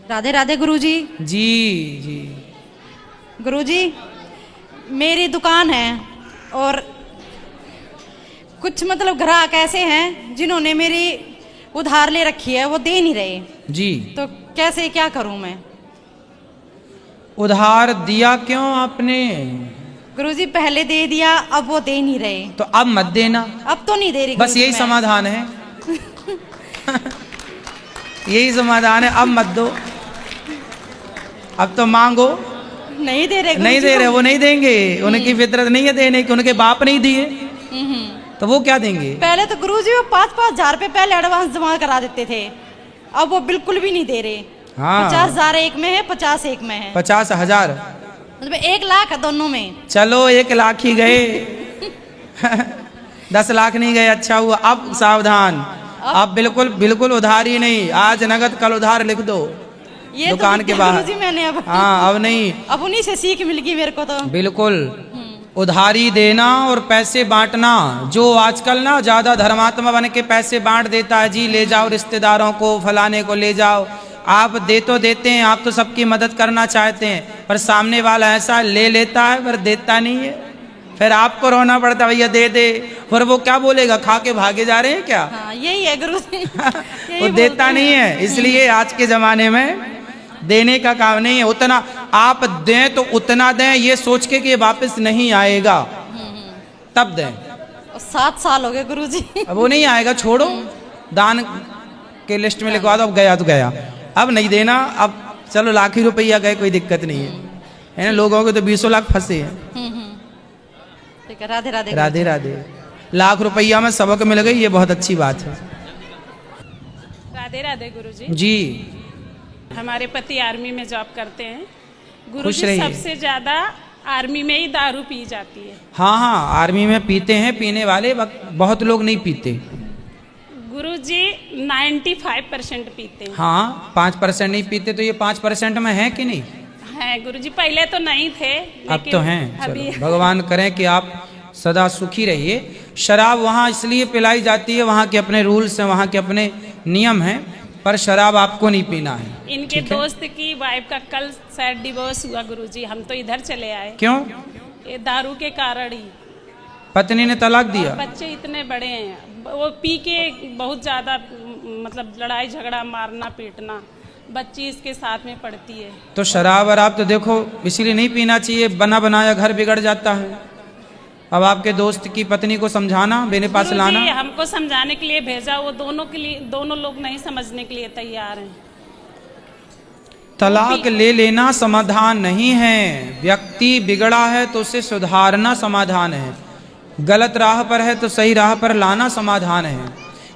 राधे राधे गुरुजी। जी जी। गुरुजी, मेरी दुकान है और कुछ मतलब ग्राहक ऐसे हैं जिन्होंने मेरी उधार ले रखी है, वो दे नहीं रहे जी। तो कैसे क्या करूं मैं? उधार दिया क्यों आपने? गुरुजी पहले दे दिया, अब वो दे नहीं रहे। तो अब मत देना। अब तो नहीं दे रही बस गुरुजी यही मैं। समाधान है। यही समाधान है, अब मत दो। अब तो मांगो। नहीं दे रहे नहीं दे रहे, वो नहीं देंगे। उनकी फितरत नहीं है देने की, उनके बाप नहीं दिए तो वो क्या देंगे? पहले तो गुरुजी वो 5-5 हजार रुपए पहले एडवांस जमा करा देते थे, अब वो बिल्कुल भी नहीं दे रहे। हाँ। 50,000 एक में है, 50 एक में है, 50,000। मतलब 1 लाख है दोनों में। चलो 1 लाख ही गए। 10 लाख नहीं गए, अच्छा हुआ। अब सावधान, अब बिल्कुल बिल्कुल उधार ही नहीं। आज नगद कल उधार लिख दो ये दुकान तो के बाहर। गुरुजी मैंने अब हाँ, अब नहीं। अब उन्हीं से सीख मिल गई मेरे को तो। बिल्कुल उधारी देना और पैसे बांटना। जो आजकल ना ज्यादा धर्मात्मा बन के पैसे बांट देता है, जी ले जाओ रिश्तेदारों को, फलाने को ले जाओ। आप दे तो देते हैं, आप तो सबकी मदद करना चाहते हैं, पर सामने वाला ऐसा ले लेता है पर देता नहीं है। फिर आपको रोना पड़ता है, भैया दे दे। फिर वो क्या बोलेगा, खा के भागे जा रहे हैं क्या? हाँ, यही है गुरुजी। वो देता नहीं है। इसलिए आज के जमाने में देने का काम नहीं है। उतना आप दें तो उतना दें, ये सोच के कि ये वापस नहीं आएगा तब दें। 7 साल हो गए गुरुजी। अब वो नहीं आएगा, छोड़ो। दान के लिस्ट में लिखवा दो, अब गया तो गया, अब नहीं देना। अब चलो लाख ही रुपया गए, कोई दिक्कत नहीं है ना। लोगों के तो 20 लाख फंसे हैं। ठीक है, राधे राधे। राधे राधे। लाख रुपया में सबक मिल गई, ये बहुत अच्छी बात है। राधे राधे गुरुजी। जी। हमारे पति आर्मी में जॉब करते हैं खुश गुरुजी। रहिए। सबसे ज्यादा आर्मी में ही दारू पी जाती है। हाँ हाँ, आर्मी में पीते हैं, पीने वाले बहुत लोग नहीं पीते। गुरुजी 95% पीते हैं। हाँ, 5% नहीं पीते, तो ये 5% में है कि नहीं? है गुरुजी, पहले तो नहीं थे, अब तो हैं। अभी चलो, भगवान करें कि आप सदा सुखी रहिए। शराब वहाँ इसलिए पिलाई जाती है, वहाँ के अपने रूल्स हैं, वहाँ के अपने नियम हैं, पर शराब आपको नहीं पीना है। इनके दोस्त की वाइफ का कल शायद डिवोर्स हुआ गुरुजी, हम तो इधर चले आए। क्यों? ये दारू के कारण ही। पत्नी ने तलाक दिया? बच्चे इतने बड़े हैं, वो पी के बहुत ज्यादा मतलब लड़ाई झगड़ा, मारना पीटना, बच्ची इसके साथ में पड़ती है। तो शराब और आप तो देखो इसीलिए नहीं पीना चाहिए, बना बनाया घर बिगड़ जाता है। अब आपके दोस्त की पत्नी को समझाना, मेरे पास लाना। हमको समझाने के लिए भेजा, वो दोनों के लिए, दोनों लोग नहीं समझने के लिए तैयार हैं। तलाक ले लेना समाधान नहीं है। व्यक्ति बिगड़ा है तो उसे सुधारना समाधान है। गलत राह पर है तो सही राह पर लाना समाधान है।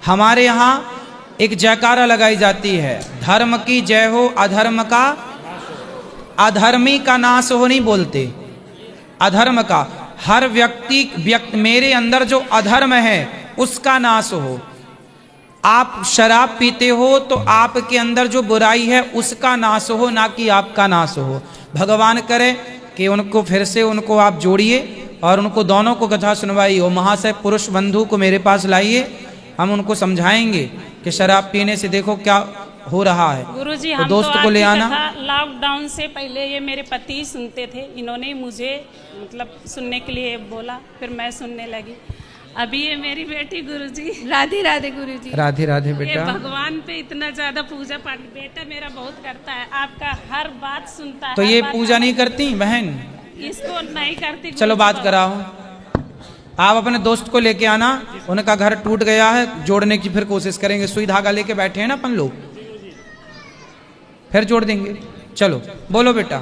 हमारे यहाँ एक जयकारा लगाई जाती है, धर्म की जय हो, अधर्म का, अधर्मी का नाश हो नहीं बोलते, अधर्म का। हर व्यक्ति मेरे अंदर जो अधर्म है उसका नाश हो। आप शराब पीते हो तो आपके अंदर जो बुराई है उसका नाश हो, ना कि आपका नाश हो। भगवान करे कि उनको फिर से उनको आप जोड़िए और उनको दोनों को कथा सुनवाइए। वो महाशय पुरुष बंधु को मेरे पास लाइए, हम उनको समझाएंगे कि शराब पीने से देखो क्या हो रहा है। गुरुजी, तो हम दोस्त तो को ले आना। लॉकडाउन से पहले ये मेरे पति सुनते थे, इन्होंने मुझे मतलब सुनने के लिए बोला, फिर मैं सुनने लगी। अभी ये मेरी बेटी गुरुजी। राधे राधे गुरुजी। राधे राधे ये बेटा। भगवान पे इतना ज्यादा पूजा पाठ बेटा मेरा बहुत करता है, आपका हर बात सुनता है। तो हर ये बात पूजा नहीं करती बहन? इसको नहीं करती। चलो बात कराओ। आप अपने दोस्त को लेके आना, उनका घर टूट गया है, जोड़ने की फिर कोशिश करेंगे। सुई धागा लेके बैठे हैं ना अपन लोग, फिर जोड़ देंगे। चलो बोलो बेटा।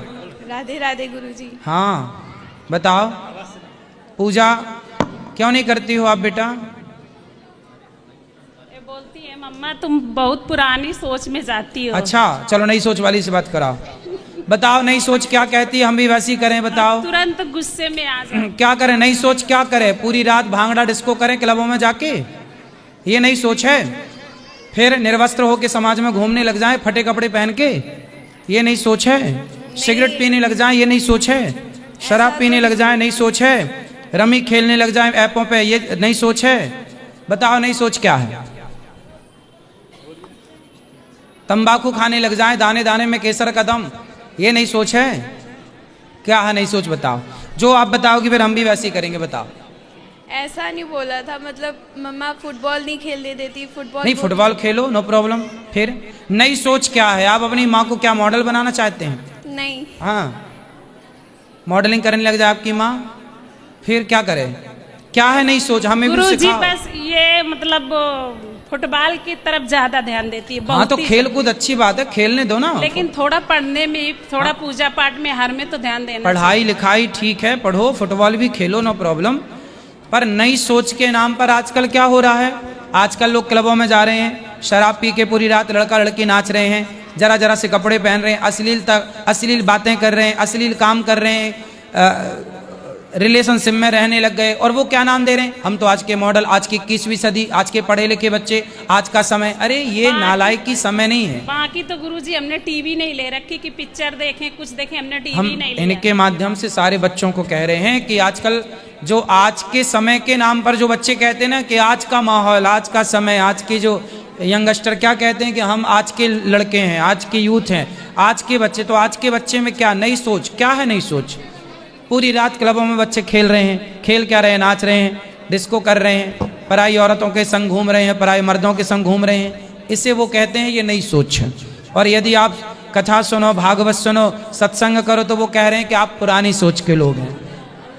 राधे राधे गुरुजी। हाँ बताओ, पूजा क्यों नहीं करती हो आप बेटा? ये बोलती है मम्मा तुम बहुत पुरानी सोच में जाती हो। अच्छा चलो नई सोच वाली से बात कराओ। बताओ नई सोच क्या कहती है, हम भी वैसी करें। बताओ तुरंत गुस्से में आ जाओ। क्या करें नई सोच, क्या करें? पूरी रात भांगड़ा डिस्को करें क्लबों में जाके, ये नई सोच है? फिर निर्वस्त्र होके समाज में घूमने लग जाएं फटे कपड़े पहन के, ये नई सोच है? सिगरेट पीने लग जाएं, ये नई सोच है? शराब पीने लग जाएं, नई सोच है? रमी खेलने लग जाएं ऐपों पे, ये नई सोच है? बताओ नई सोच क्या है? तंबाकू खाने लग जाए, दाने दाने में केसर का दम, ये नहीं सोच है? क्या है नहीं सोच? बताओ। जो आप बताओगे फिर हम भी वैसे ही करेंगे। बताओ। ऐसा नहीं बोला था, मतलब मम्मा फुटबॉल नहीं खेलने देती। फुटबॉल नहीं, फुटबॉल खेलो, नो प्रॉब्लम। फिर नई सोच क्या है? आप अपनी माँ को क्या मॉडल बनाना चाहते हैं? नहीं। हाँ, मॉडलिंग करने लग जाए आपकी माँ, फिर क्या करे? क्या है नई सोच? हमें भी गुरुजी सिखाओ। बस ये मतलब फुटबॉल की तरफ ज्यादा ध्यान देती है। हाँ, बहुत तो ही- खेल कूद अच्छी बात है, खेलने दो ना। लेकिन थोड़ा पढ़ने में, थोड़ा पूजा पाठ में, हर में तो ध्यान देना पढ़ाई लिखाई ठीक है, पढ़ो, फुटबॉल भी खेलो, नो प्रॉब्लम। पर नई सोच के नाम पर आजकल क्या हो रहा है? आजकल लोग क्लबों में जा रहे हैं, शराब पी के पूरी रात लड़का लड़की नाच रहे हैं, जरा जरा से कपड़े पहन रहे हैं, अश्लील बातें कर रहे हैं, अश्लील काम कर रहे हैं, रिलेशनशिप में रहने लग गए। और वो क्या नाम दे रहे हैं? हम तो आज के मॉडल, आज की 21वीं सदी, आज के पढ़े लिखे बच्चे, आज का समय। अरे ये नालायक की समय नहीं है। बाकी तो गुरुजी हमने टीवी नहीं ले रखी कि पिक्चर देखें, कुछ देखें, हमने टीवी हम नहीं लिया। इनके माध्यम से सारे बच्चों को कह रहे हैं कि आजकल जो आज के समय के नाम पर जो बच्चे कहते हैं ना कि आज का माहौल, आज का समय, आज के जो यंगस्टर क्या कहते हैं कि हम आज के लड़के हैं, आज के यूथ हैं, आज के बच्चे। तो आज के बच्चे में क्या नई सोच? क्या है नई सोच? पूरी रात क्लबों में बच्चे खेल रहे हैं। खेल क्या रहे हैं? नाच रहे हैं, डिस्को कर रहे हैं, पराई औरतों के संग घूम रहे हैं, पराई मर्दों के संग घूम रहे हैं। इसे वो कहते हैं ये नई सोच है। और यदि आप कथा सुनो, भागवत सुनो, सत्संग करो, तो वो कह रहे हैं कि आप पुरानी सोच के लोग हैं।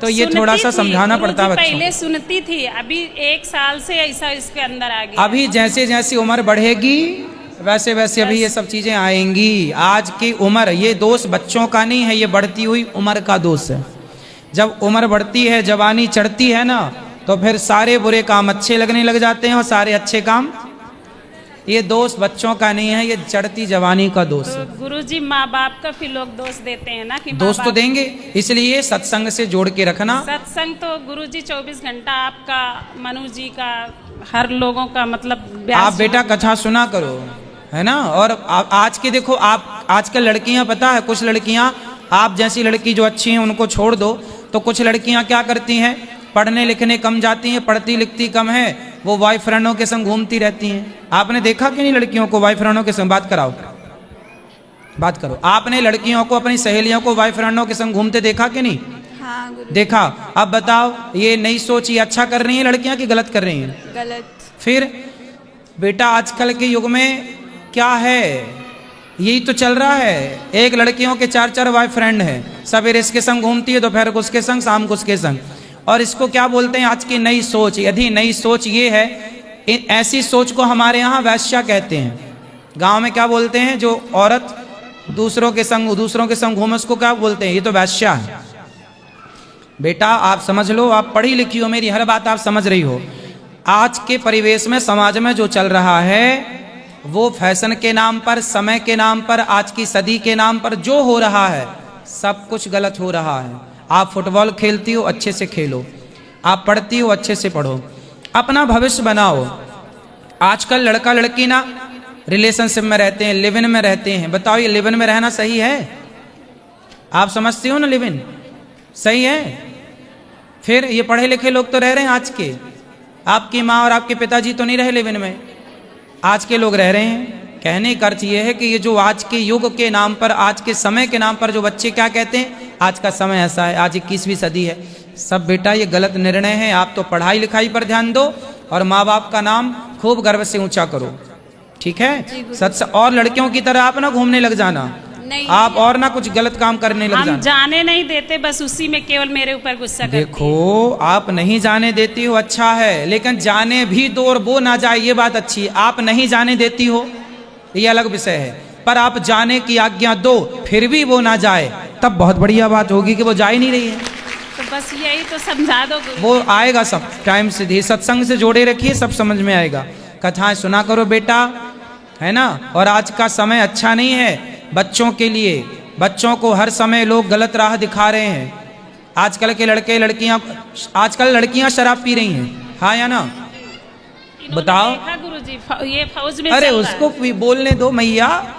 तो ये सुनती थोड़ा सा थी, समझाना पड़ता है गुरुजी बच्चों पहले को। सुनती थी, अभी 1 साल से ऐसा इसके अंदर आ गया। अभी जैसे जैसे उम्र बढ़ेगी वैसे वैसे अभी ये सब चीजें आएंगी। आज की उम्र, ये दोष बच्चों का नहीं है, ये बढ़ती हुई उम्र का दोष है। जब उम्र बढ़ती है, जवानी चढ़ती है ना, तो फिर सारे बुरे काम अच्छे लगने लग जाते हैं और सारे अच्छे काम। ये दोष बच्चों का नहीं है, ये चढ़ती जवानी का दोष है। तो गुरुजी माँ बाप का फिर लोग दोष देते हैं ना कि माँ दोष तो बाप- देंगे, इसलिए सत्संग से जोड़ के रखना। सत्संग तो गुरुजी 24 घंटा आपका, मनु जी का, हर लोगों का, मतलब व्यास आप जी बेटा का- कथा सुना करो, है ना। और आज के देखो, आप आजकल लड़कियां, पता है कुछ लड़कियां, आप जैसी लड़की जो अच्छी हैं उनको छोड़ दो, तो कुछ लड़कियां क्या करती हैं? पढ़ने लिखने कम जाती हैं, पढ़ती लिखती कम है, वो बॉयफ्रेंडों के संग घूमती रहती हैं। आपने देखा कि नहीं लड़कियों को बॉयफ्रेंडों के संग? बात कराओ, बात करो। आपने लड़कियों को, अपनी सहेलियों को बॉयफ्रेंडों के संग घूमते देखा कि नहीं? हाँ गुरु। देखा। अब बताओ, ये नई सोच, ये अच्छा कर रही हैं लड़कियां कि गलत कर रही हैं? गलत। फिर बेटा आजकल के युग में क्या है? यही तो चल रहा है। एक लड़कियों के 4-4 बॉयफ्रेंड हैं, सवेरे इसके संग घूमती है, दोपहर को उसके संग, शाम को उसके संग। और इसको क्या बोलते हैं? आज की नई सोच। यदि नई सोच ये है, ऐसी सोच को हमारे यहाँ वैश्या कहते हैं। गांव में क्या बोलते हैं? जो औरत दूसरों के संग घूमे, उसको क्या बोलते हैं? ये तो वैश्या है। बेटा आप समझ लो, आप पढ़ी लिखी हो, मेरी हर बात आप समझ रही हो। आज के परिवेश में, समाज में जो चल रहा है, वो फैशन के नाम पर, समय के नाम पर, आज की सदी के नाम पर जो हो रहा है, सब कुछ गलत हो रहा है। आप फुटबॉल खेलती हो, अच्छे से खेलो। आप पढ़ती हो, अच्छे से पढ़ो, अपना भविष्य बनाओ। आजकल लड़का लड़की ना रिलेशनशिप में रहते हैं, लिव इन में रहते हैं। बताओ, ये लिव इन में रहना सही है? आप समझते हो ना लिव इन सही है? फिर ये पढ़े लिखे लोग तो रह रहे हैं आज के। आपकी माँ और आपके पिताजी तो नहीं रहे लिव इन में, आज के लोग रह रहे हैं। कहने का अर्थ ये है कि ये जो आज के युग के नाम पर, आज के समय के नाम पर जो बच्चे क्या कहते हैं, आज का समय ऐसा है, आज 21वीं सदी है। सब बेटा ये गलत निर्णय है। आप तो पढ़ाई लिखाई पर ध्यान दो और माँ बाप का नाम खूब गर्व से ऊंचा करो, ठीक है? सच। और लड़कियों की तरह आप ना घूमने लग जाना, नहीं। आप और ना कुछ गलत काम करने लग हम जाना। जाने नहीं देते, बस उसी में केवल मेरे ऊपर गुस्सा करती है। देखो, आप नहीं जाने देती हो, अच्छा है, लेकिन जाने भी दो और वो ना जाए, ये बात अच्छी है। आप नहीं जाने देती हो, ये अलग विषय है, पर आप जाने की आज्ञा दो, फिर भी वो ना जाए, तब बहुत बढ़िया बात होगी कि वो जा ही नहीं रही है। तो बस यही तो समझा दो गुरु। वो आएगा सब टाइम से। धी सत्संग से जोड़े रखिए, सब समझ में आएगा। कथाएं सुना करो बेटा, है ना। और आज का समय अच्छा नहीं है बच्चों के लिए। बच्चों को हर समय लोग गलत राह दिखा रहे हैं। आजकल के लड़के लड़कियां, आजकल लड़कियां शराब पी रही हैं, हाँ या ना? इन्होंने बताओ। देखा गुरुजी, ये फौज में अरे चल रहा उसको भी बोलने दो मैया।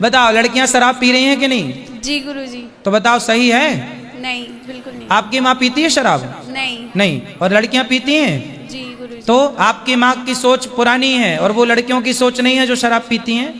बताओ, लड़कियां शराब पी रही हैं कि नहीं? जी गुरुजी। तो बताओ, सही है? नहीं, बिल्कुल नहीं। आपकी माँ पीती है शराब? नहीं। नहीं। और लड़कियां पीती हैं? जी गुरुजी। गुरुजी। तो आपकी माँ की सोच पुरानी है और वो लड़कियों की सोच नहीं है जो शराब पीती हैं।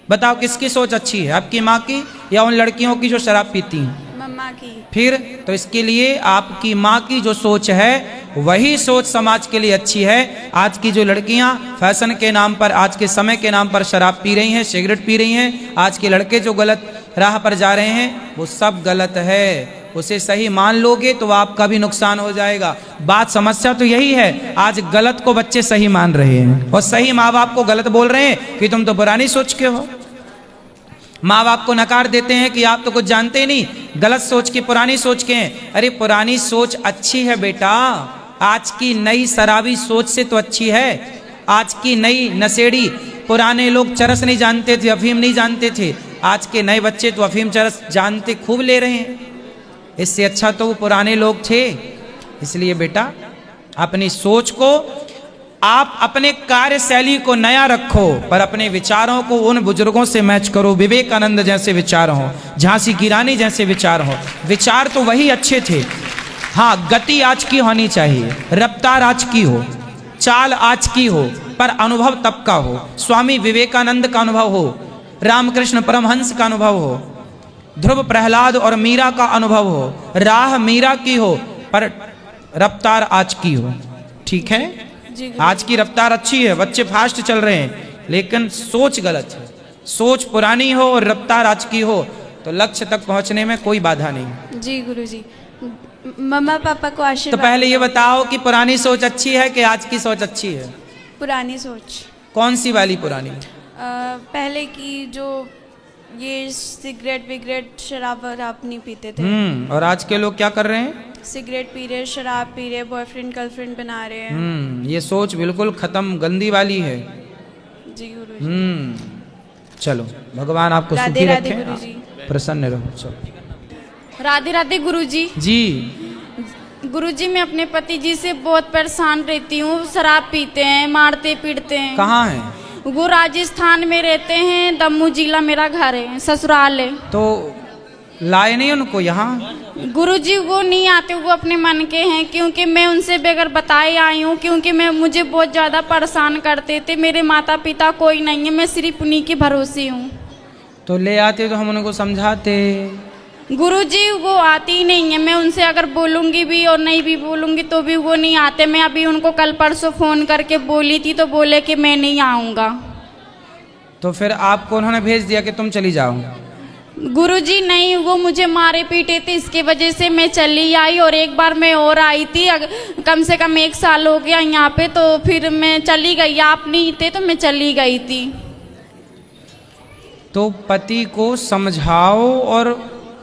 बताओ किसकी सोच अच्छी है, आपकी माँ की या उन लड़कियों की जो शराब पीती हैं? मम्मा की। फिर तो इसके लिए आपकी माँ की जो सोच है वही सोच समाज के लिए अच्छी है। आज की जो लड़कियां फैशन के नाम पर, आज के समय के नाम पर शराब पी रही हैं, सिगरेट पी रही हैं, आज के लड़के जो गलत राह पर जा रहे हैं वो सब गलत है। उसे सही मान लोगे तो आपका भी नुकसान हो जाएगा। बात समस्या तो यही है, आज गलत को बच्चे सही मान रहे हैं और सही माँ बाप को गलत बोल रहे हैं कि तुम तो पुरानी सोच के हो। माँ बाप को नकार देते हैं कि आप तो कुछ जानते नहीं, गलत सोच की, पुरानी सोच के हैं। अरे पुरानी सोच अच्छी है बेटा, आज की नई शराबी सोच से तो अच्छी है। आज की नई नशेड़ी, पुराने लोग चरस नहीं जानते थे, अफीम नहीं जानते थे, आज के नए बच्चे तो अफीम चरस जानते, खूब ले रहे हैं। इससे अच्छा तो वो पुराने लोग थे। इसलिए बेटा अपनी सोच को, आप अपने कार्यशैली को नया रखो पर अपने विचारों को उन बुजुर्गों से मैच करो। विवेकानंद जैसे विचार हो, झांसी की रानी जैसे विचार हो। विचार तो वही अच्छे थे, हाँ गति आज की होनी चाहिए, रफ्तार आज की हो, चाल आज की हो, पर अनुभव तब का हो। स्वामी विवेकानंद का अनुभव हो, रामकृष्ण परमहंस का अनुभव हो, ध्रुव प्रहलाद और मीरा का अनुभव हो, राह मीरा की हो, पर रफ्तार आज की हो। ठीक है, आज की रफ्तार अच्छी है, बच्चे फास्ट चल रहे हैं, लेकिन सोच गलत है। सोच पुरानी हो और रफ्तार आज की हो तो लक्ष्य तक पहुंचने में कोई बाधा नहीं। जी गुरुजी। मम्मा पापा को तो आशीर्वाद। पहले ये बताओ कि पुरानी सोच अच्छी है कि आज की सोच अच्छी है? पुरानी सोच। कौन सी वाली पुरानी? पहले की जो ये सिगरेट विगरेट शराब वराब नहीं पीते थे। और आज के लोग क्या कर रहे हैं? सिगरेट पी रहे, शराब पी रहे, बॉयफ्रेंड गर्लफ्रेंड बना रहे हैं। ये सोच बिल्कुल खत्म, गंदी वाली है। जी गुरुजी। चलो भगवान आपको राधे सुखी राधे रखे, गुरुजी। प्रसन्न रहो। चलो राधे राधे गुरुजी। जी। गुरुजी मैं अपने पति जी से बहुत परेशान रहती हूँ, शराब पीते हैं, मारते पीटते हैं। कहाँ है वो? राजस्थान में रहते हैं, दमू जिला मेरा घर है, ससुराल है। तो लाए नहीं उनको यहाँ? गुरुजी वो नहीं आते, वो अपने मन के हैं, क्योंकि मैं उनसे बगैर बताए आई हूँ, क्योंकि मुझे बहुत ज़्यादा परेशान करते थे। मेरे माता पिता कोई नहीं है, मैं सिर्फ उन्हीं के भरोसे हूँ। तो ले आते तो हम उनको समझाते। गुरुजी वो आती ही नहीं है, मैं उनसे अगर बोलूँगी भी और नहीं भी बोलूँगी तो भी वो नहीं आते। मैं अभी उनको कल परसों फ़ोन करके बोली थी तो बोले कि मैं नहीं आऊँगा। तो फिर आपको उन्होंने भेज दिया कि तुम चली जाओ? गुरुजी नहीं, वो मुझे मारे पीटे थे, इसके वजह से मैं चली आई। और एक बार मैं और आई थी, कम से कम 1 साल हो गया यहाँ पे, तो फिर मैं चली गई। आप नहीं थे तो मैं चली गई थी। तो पति को समझाओ और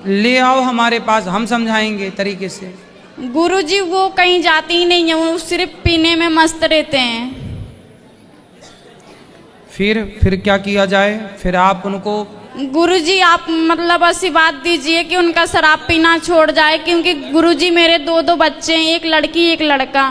ले आओ हमारे पास, हम समझाएंगे तरीके से। गुरुजी वो कहीं जाती ही नहीं है, वो सिर्फ पीने में मस्त रहते हैं। फिर क्या किया जाए? फिर आप उनको गुरुजी आप मतलब आशीर्वाद दीजिए कि उनका शराब पीना छोड़ जाए, क्योंकि गुरुजी मेरे 2 बच्चे हैं, एक लड़की एक लड़का।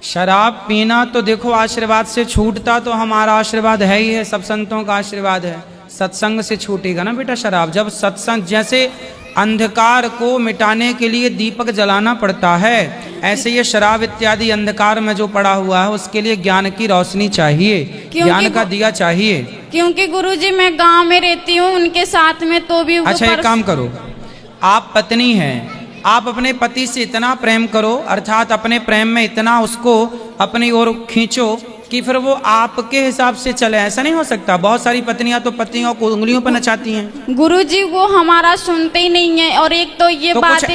शराब पीना तो देखो आशीर्वाद से छूटता तो हमारा आशीर्वाद है ही है, सब संतों का आशीर्वाद है। सत्संग से छूटेगा ना बेटा शराब। जब सत्संग, जैसे अंधकार को मिटाने के लिए दीपक जलाना पड़ता है, ऐसे ये शराब इत्यादि अंधकार में जो पड़ा हुआ है उसके लिए ज्ञान की रोशनी चाहिए, ज्ञान का दिया चाहिए। क्योंकि गुरुजी मैं गांव में रहती हूँ उनके साथ में, तो भी अच्छा एक काम करो, आप पत्नी हैं, आप अपने पति से इतना प्रेम करो, अर्थात अपने प्रेम में इतना उसको अपनी ओर खींचो कि फिर वो आपके हिसाब से चले। ऐसा नहीं हो सकता, बहुत सारी पत्नियां तो पतियों को उंगलियों पर नचाती हैं। गुरुजी वो हमारा सुनते ही नहीं है। और एक तो ये तो बात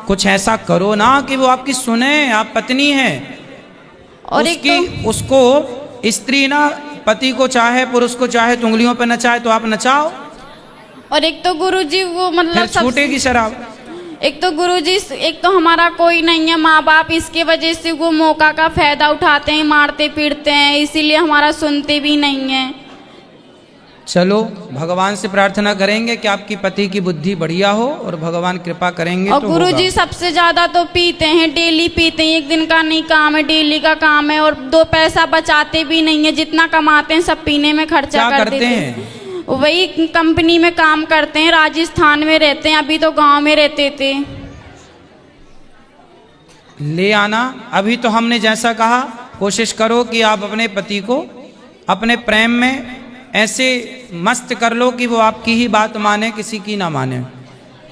कुछ ऐसा करो ना कि वो आपकी सुने। आप पत्नी हैं और उसकी, उसको स्त्री ना पति को चाहे पुरुष को चाहे तो उंगलियों पर नचाए तो आप नचाओ। और एक तो गुरुजी वो मतलब छूटेगी शराब। एक तो गुरुजी, एक तो हमारा कोई नहीं है माँ बाप, इसके वजह से वो मौका का फायदा उठाते हैं, मारते पीटते हैं, इसीलिए हमारा सुनते भी नहीं है। चलो भगवान से प्रार्थना करेंगे कि आपकी पति की बुद्धि बढ़िया हो और भगवान कृपा करेंगे। और तो गुरुजी सबसे ज्यादा तो पीते हैं, डेली पीते हैं, एक दिन का नहीं काम है, डेली का काम है। और 2 पैसा बचाते भी नहीं है, जितना कमाते हैं सब पीने में खर्चा कर देते हैं। वही कंपनी में काम करते हैं, राजस्थान में रहते हैं, अभी तो गांव में रहते थे। ले आना। अभी तो हमने जैसा कहा, कोशिश करो कि आप अपने पति को अपने प्रेम में ऐसे मस्त कर लो कि वो आपकी ही बात माने, किसी की ना माने,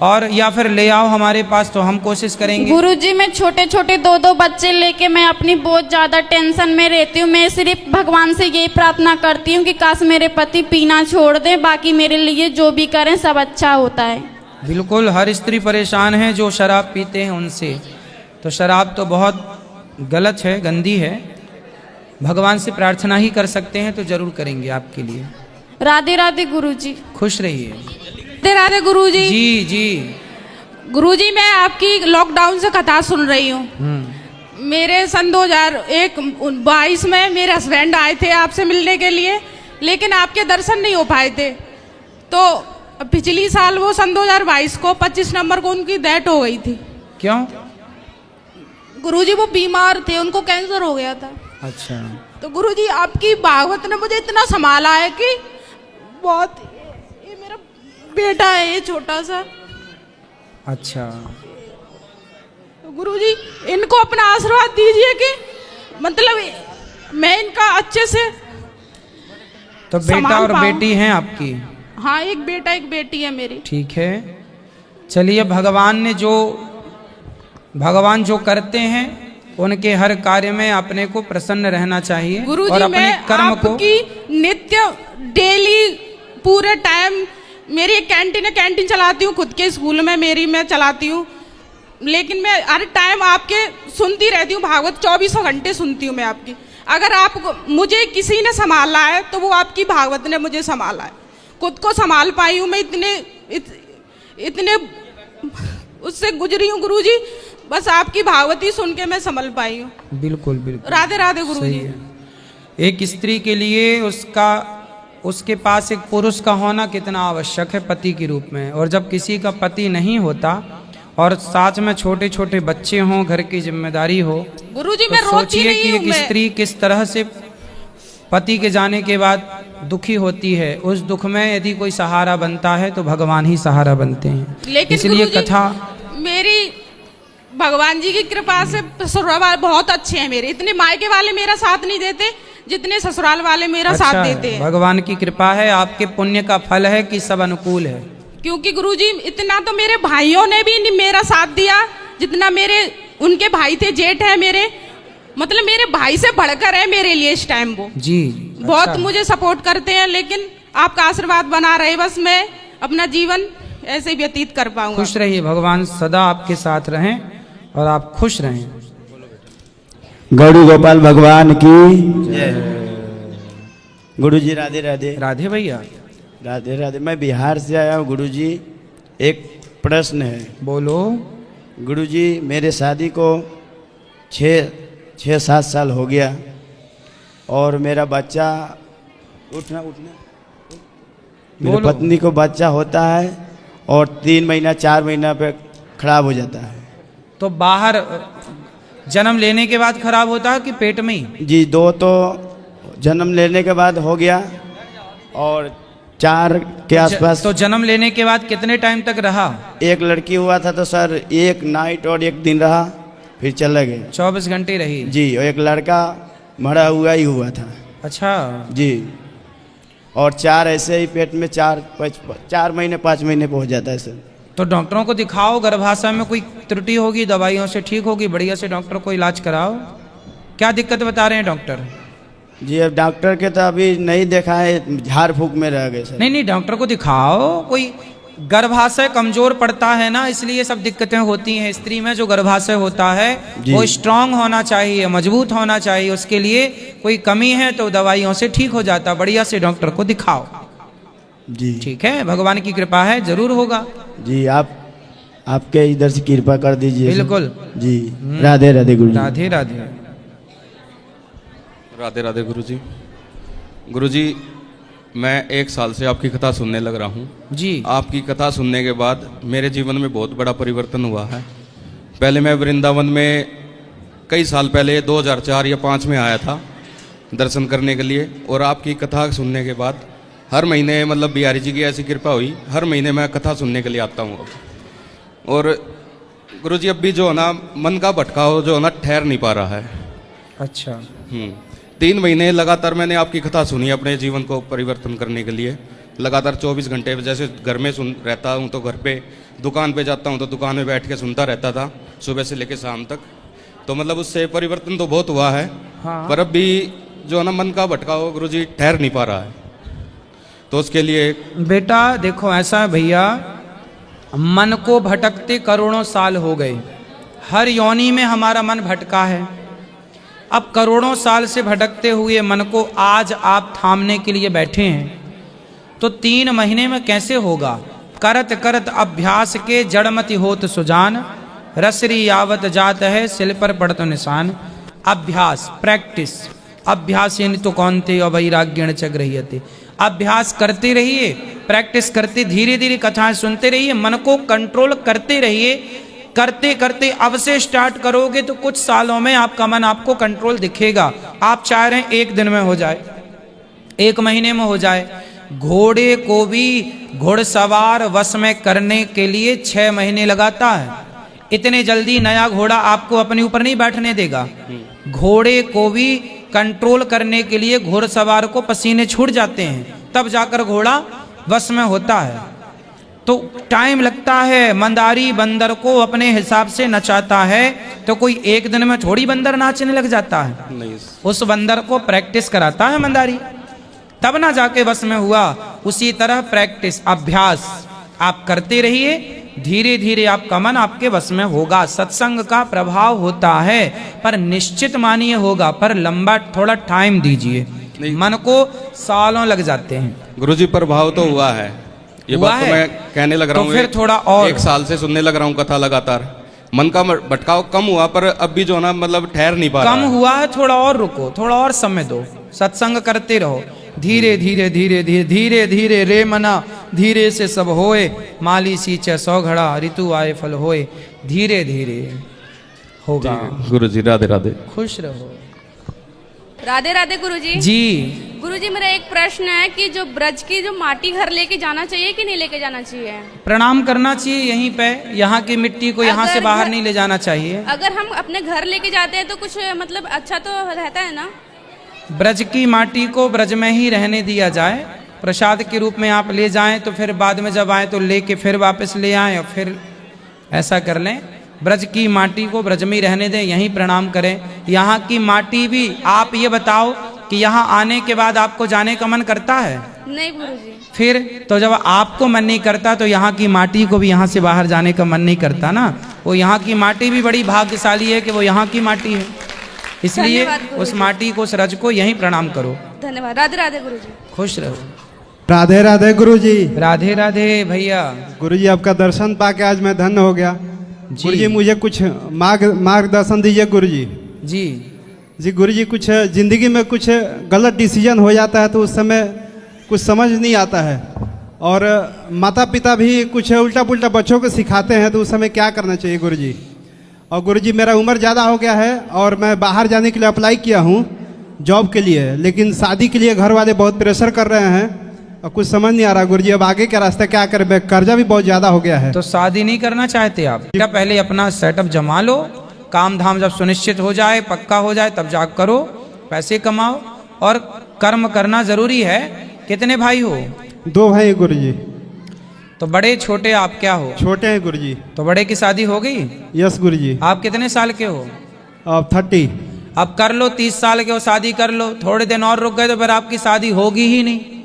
और या फिर ले आओ हमारे पास तो हम कोशिश करेंगे। गुरुजी मैं छोटे छोटे 2-2 बच्चे लेके मैं अपनी बहुत ज़्यादा टेंशन में रहती हूँ। मैं सिर्फ भगवान से यही प्रार्थना करती हूँ कि काश मेरे पति पीना छोड़ दें, बाकी मेरे लिए जो भी करें सब अच्छा होता है। बिल्कुल, हर स्त्री परेशान है जो शराब पीते हैं उनसे। तो शराब तो बहुत गलत है, गंदी है। भगवान से प्रार्थना ही कर सकते हैं तो जरूर करेंगे आपके लिए। राधे राधे गुरुजी। खुश रहिए। राधे राधे गुरुजी। जी जी। गुरुजी मैं आपकी लॉकडाउन से कथा सुन रही हूँ। मेरे सन 2022 में मेरे हस्बैंड आए थे आपसे मिलने के लिए, लेकिन आपके दर्शन नहीं हो पाए थे। तो पिछली साल वो सन 2022 को 25 नवंबर को उनकी डेथ हो गई थी। क्यों? गुरुजी वो बीमार थे, उनको कैंसर हो गया था। अच्छा। तो गुरुजी आपकी भागवत ने मुझे इतना संभाला है कि बहुत, ये मेरा बेटा है ये छोटा सा। अच्छा। तो गुरुजी इनको अपना आशीर्वाद दीजिए कि मतलब मैं इनका अच्छे से तो बेटा और बेटी हैं आपकी? हाँ, एक बेटा एक बेटी है मेरी। ठीक है, चलिए भगवान जो करते हैं उनके हर कार्य में अपने को प्रसन्न रहना चाहिए और अपने कर्म को। नित्य डेली पूरे टाइम मेरी एक कैंटीन चलाती हूँ खुद के स्कूल में, मैं चलाती हूँ, लेकिन मैं हर टाइम आपके सुनती रहती हूँ। भागवत 24 घंटे सुनती हूँ मैं आपकी। अगर आप मुझे किसी ने संभाला है तो वो आपकी भागवत ने मुझे संभाला है। खुद को संभाल पाई हूँ मैं, इतने उससे गुजरी हूँ गुरुजी। बस आपकी भागवती सुन के मैं संभल पाई हूँ। बिल्कुल बिल्कुल। राधे राधे गुरुजी। एक स्त्री के लिए उसके पास एक पुरुष का होना कितना आवश्यक है पति के रूप में। और जब किसी का पति नहीं होता और साथ में छोटे छोटे बच्चे हों, घर की जिम्मेदारी हो, गुरुजी तो मैं रोती सोचिए नहीं कि हूँ एक स्त्री किस तरह से पति के जाने के बाद दुखी होती है। उस दुख में यदि कोई सहारा बनता है तो भगवान ही सहारा बनते हैं। लेकिन इसलिए कथा मेरी भगवान जी की कृपा से ससुराल बहुत अच्छे हैं मेरे। इतने मायके वाले मेरा साथ नहीं देते जितने ससुराल वाले मेरा साथ देते हैं। भगवान की कृपा है, आपके पुण्य का फल है कि सब अनुकूल है। क्योंकि गुरुजी इतना तो मेरे भाइयों ने भी नहीं मेरा साथ दिया जितना मेरे उनके भाई थे, जेठ है मेरे, मतलब मेरे भाई से बढ़कर है मेरे लिए इस टाइम। वो जी बहुत मुझे सपोर्ट करते हैं, लेकिन आपका आशीर्वाद बना रहे, बस मैं अपना जीवन ऐसे व्यतीत कर पाऊंगा। खुश रहिए, भगवान सदा आपके साथ रहें और आप खुश रहें। गौरी गोपाल भगवान की जय। गुरु जी राधे राधे। राधे भैया। राधे राधे। मैं बिहार से आया हूँ गुरु जी। एक प्रश्न है। बोलो। गुरु जी मेरे शादी को 6-7 साल हो गया और मेरा बच्चा उठना मेरी पत्नी को बच्चा होता है और 3 महीना 4 महीना पे खराब हो जाता है। तो बाहर जन्म लेने के बाद खराब होता है कि पेट में ही? जी 2 तो जन्म लेने के बाद हो गया और 4 के आसपास। तो जन्म लेने के बाद कितने टाइम तक रहा? एक लड़की हुआ था तो सर 1 नाइट और 1 दिन रहा, फिर चले गए। 24 घंटे रही? जी। और एक लड़का मरा हुआ ही हुआ था। अच्छा जी। और 4 ऐसे ही पेट में 4 महीने 5 महीने पहुंच जाता है सर। तो डॉक्टरों को दिखाओ, गर्भाशय में कोई त्रुटि होगी, दवाइयों से ठीक होगी, बढ़िया से डॉक्टर को इलाज कराओ। क्या दिक्कत बता रहे हैं डॉक्टर? जी अब डॉक्टर के तो अभी नहीं देखा है, झाड़ फूक में रह गए सर। नहीं डॉक्टर को दिखाओ। कोई गर्भाशय कमजोर पड़ता है ना, इसलिए सब दिक्कतें होती हैं। स्त्री में जो गर्भाशय होता है वो स्ट्रांग होना चाहिए, मजबूत होना चाहिए। उसके लिए कोई कमी है तो दवाइयों से ठीक हो जाता। बढ़िया से डॉक्टर को दिखाओ। जी ठीक है, भगवान की कृपा है, जरूर होगा। जी आपके इधर से कृपा कर दीजिए। बिल्कुल जी। राधे राधे गुरु। राधे राधे। राधे राधे गुरुजी। गुरुजी मैं 1 साल से आपकी कथा सुनने लग रहा हूँ जी। आपकी कथा सुनने के बाद मेरे जीवन में बहुत बड़ा परिवर्तन हुआ है। पहले मैं वृंदावन में कई साल पहले 2004 या 5 में आया था दर्शन करने के लिए, और आपकी कथा सुनने के बाद हर महीने, मतलब बिहारी जी की ऐसी कृपा हुई, हर महीने मैं कथा सुनने के लिए आता हूँ। और गुरुजी अब भी जो है ना मन का भटकाव जो है ना ठहर नहीं पा रहा है। अच्छा। 3 महीने लगातार मैंने आपकी कथा सुनी अपने जीवन को परिवर्तन करने के लिए। लगातार 24 घंटे, जैसे घर में सुन रहता हूँ तो घर पे, दुकान पे जाता हूँ तो दुकान में बैठ के सुनता रहता था सुबह से लेकर शाम तक। तो मतलब उससे परिवर्तन तो बहुत हुआ है। हाँ। पर अब भी जो है ना मन का भटकाव गुरुजी ठहर नहीं पा रहा है। तो उसके लिए बेटा देखो ऐसा है भैया, मन को भटकते करोड़ों साल हो गए। हर योनि में हमारा मन भटका है। अब करोड़ों साल से भटकते हुए मन को आज आप थामने के लिए बैठे हैं तो 3 महीने में कैसे होगा? करत करत अभ्यास के जड़मति होत सुजान, रसरी यावत जात है सिल पर पड़त निशान। अभ्यास, प्रैक्टिस। अभ्यास यानी तो कौनते और वैराग्यण च गृह्यते। अभ्यास करते रहिए, प्रैक्टिस करते, धीरे धीरे कथाएं सुनते रहिए, मन को कंट्रोल करते रहिए। करते करते अब से स्टार्ट करोगे तो कुछ सालों में आपका मन आपको कंट्रोल दिखेगा। आप चाह रहे हैं 1 दिन में हो जाए, 1 महीने में हो जाए। घोड़े को भी घुड़सवार वश में करने के लिए 6 महीने लगाता है। इतने जल्दी नया घोड़ा आपको अपने ऊपर नहीं बैठने देगा। घोड़े को भी कंट्रोल करने के लिए घुड़सवार को पसीने छूट जाते हैं, तब जाकर घोड़ा वश में होता है। तो टाइम लगता है। मंदारी बंदर को अपने हिसाब से नचाता है तो कोई 1 दिन में थोड़ी बंदर नाचने लग जाता है। नहीं, उस बंदर को प्रैक्टिस कराता है मंदारी, तब ना जाके बस में हुआ। उसी तरह प्रैक्टिस, अभ्यास आप करते रहिए, धीरे धीरे आपका मन आपके बस में होगा। सत्संग का प्रभाव होता है पर निश्चित मानिए होगा, पर लंबा थोड़ा टाइम दीजिए। मन को सालों लग जाते हैं। गुरुजी प्रभाव तो हुआ है, ये हुआ बात तो है? मैं कहने लग रहा हूँ। तो फिर थोड़ा और 1 साल से सुनने लग रहा हूँ कथा लगातार। मन का भटकाव कम हुआ पर अब भी जो है ना मतलब ठहर नहीं पा रहा कम है। हुआ है, थोड़ा और रुको, थोड़ा और समय दो, सत्संग करते रहो। धीरे धीरे धीरे धीरे धीरे धीरे रे मना धीरे से सब होए, माली सींचे 100 घड़ा ऋतु आए फल होए। धीरे धीरे होगा। गुरुजी राधे राधे। खुश रहो। राधे राधे गुरुजी। जी गुरुजी मेरा एक प्रश्न है कि जो ब्रज की जो माटी घर लेके जाना चाहिए कि नहीं लेके जाना चाहिए? प्रणाम करना चाहिए यहीं पे। यहाँ की मिट्टी को यहाँ से अगर बाहर घर- नहीं ले जाना चाहिए। अगर हम अपने घर लेके जाते हैं तो कुछ मतलब अच्छा तो रहता है ना? ब्रज की माटी को ब्रज में ही रहने दिया जाए। प्रसाद के रूप में आप ले जाएं तो फिर बाद में जब आए तो लेके फिर वापस ले आएं और फिर ऐसा कर लें। ब्रज की माटी को ब्रज में ही रहने दें, यहीं प्रणाम करें। यहाँ की माटी भी, आप ये बताओ कि यहाँ आने के बाद आपको जाने का मन करता है? नहीं गुरुजी। फिर तो जब आपको मन नहीं करता तो यहाँ की माटी को भी यहाँ से बाहर जाने का मन नहीं करता ना। वो यहाँ की माटी भी बड़ी भाग्यशाली है कि वो यहाँ की माटी है, इसलिए धन्यवाद गुरुजी। उस माटी को, उस रज को यहीं प्रणाम करो। धन्यवाद। राधे राधे गुरुजी। खुश रहो। राधे राधे गुरुजी। राधे राधे भैया। गुरुजी आपका दर्शन पाके आज मैं धन्य हो गया। जी। गुरुजी मुझे कुछ मार्गदर्शन दीजिए गुरुजी। जी जी गुरुजी, कुछ जिंदगी में कुछ गलत डिसीजन हो जाता है तो उस समय कुछ समझ नहीं आता है, और माता पिता भी कुछ उल्टा पुल्टा बच्चों को सिखाते हैं तो उस समय क्या करना चाहिए गुरुजी? और गुरुजी मेरा उम्र ज़्यादा हो गया है और मैं बाहर जाने के लिए अप्लाई किया हूँ जॉब के लिए, लेकिन शादी के लिए घर वाले बहुत प्रेशर कर रहे हैं और कुछ समझ नहीं आ रहा गुरुजी अब आगे का रास्ता क्या करें? कर्जा भी बहुत ज़्यादा हो गया है। तो शादी नहीं करना चाहते आप? क्या पहले अपना सेटअप जमा लो, काम धाम जब सुनिश्चित हो जाए, पक्का हो जाए, तब जाग करो, पैसे कमाओ और कर्म करना जरूरी है। कितने भाई हो? 2 भाई गुरुजी। तो बड़े छोटे आप क्या हो? छोटे हैं गुरुजी। तो बड़े की शादी हो गई? यस गुरुजी। आप कितने साल के हो? अब 30। अब कर लो, 30 साल के हो, शादी कर लो। थोड़े दिन और रुक गए तो फिर आपकी शादी होगी ही नहीं।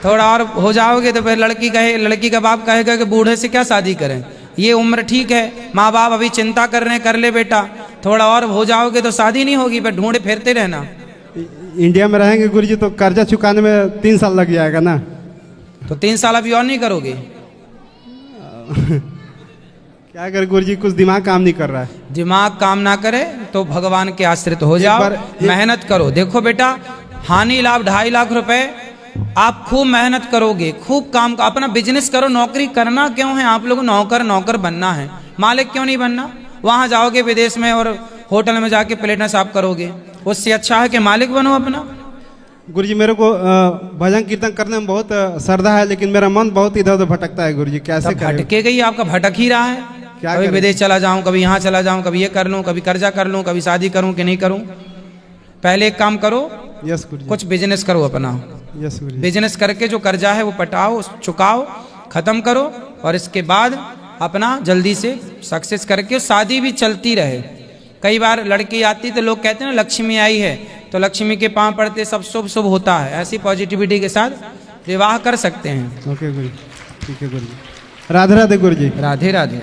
थोड़ा और हो जाओगे तो फिर लड़की का बाप कहेगा कि बूढ़े से क्या शादी करें, ये उम्र ठीक है, माँ बाप अभी चिंता कर रहे हैं, कर ले बेटा। थोड़ा और हो जाओगे तो शादी नहीं होगी, फिर ढूंढे फिरते रहना। इंडिया में रहेंगे गुरुजी तो कर्जा चुकाने में 3 साल लग जाएगा ना। तो 3 साल अभी और नहीं करोगे? क्या कर गुरुजी, कुछ दिमाग काम नहीं कर रहा है। दिमाग काम ना करे तो भगवान के आश्रित हो जाओ, मेहनत करो। देखो बेटा, हानि लाभ 2.5 लाख रुपए, आप खूब मेहनत करोगे, खूब काम, अपना बिजनेस करो। नौकरी करना क्यों है? आप लोग नौकर बनना है, मालिक क्यों नहीं बनना? वहां जाओगे विदेश में और होटल में जाके प्लेटें साफ करोगे, उससे अच्छा है कि मालिक बनो अपना। गुरु जी मेरे को भजन कीर्तन करने में बहुत श्रद्धा है, लेकिन मेरा मन बहुत इधर उधर भटकता है गुरु जी, कैसे करें? भटकेगा ही, आपका भटक ही रहा है। क्या कभी करें? विदेश चला जाऊं, कभी यहाँ चला जाऊं, कभी ये कर लूं, कभी कर्जा कर लूं, कभी शादी करूं कि नहीं करूं। पहले एक काम करो, यस गुरु जी, कुछ बिजनेस करो अपना। यस गुरु जी, बिजनेस करके जो कर्जा है वो पटाओ, चुकाओ, खत्म करो, और इसके बाद अपना जल्दी से सक्सेस करके शादी भी चलती रहे। कई बार लड़की आती तो लोग कहते हैं ना लक्ष्मी आई है, तो लक्ष्मी के पांव पड़ते सब शुभ शुभ होता है। ऐसी पॉजिटिविटी के साथ विवाह कर सकते हैं। ओके गुरु जी, ठीक है गुरु जी, राधे राधे गुरु जी। राधे राधे।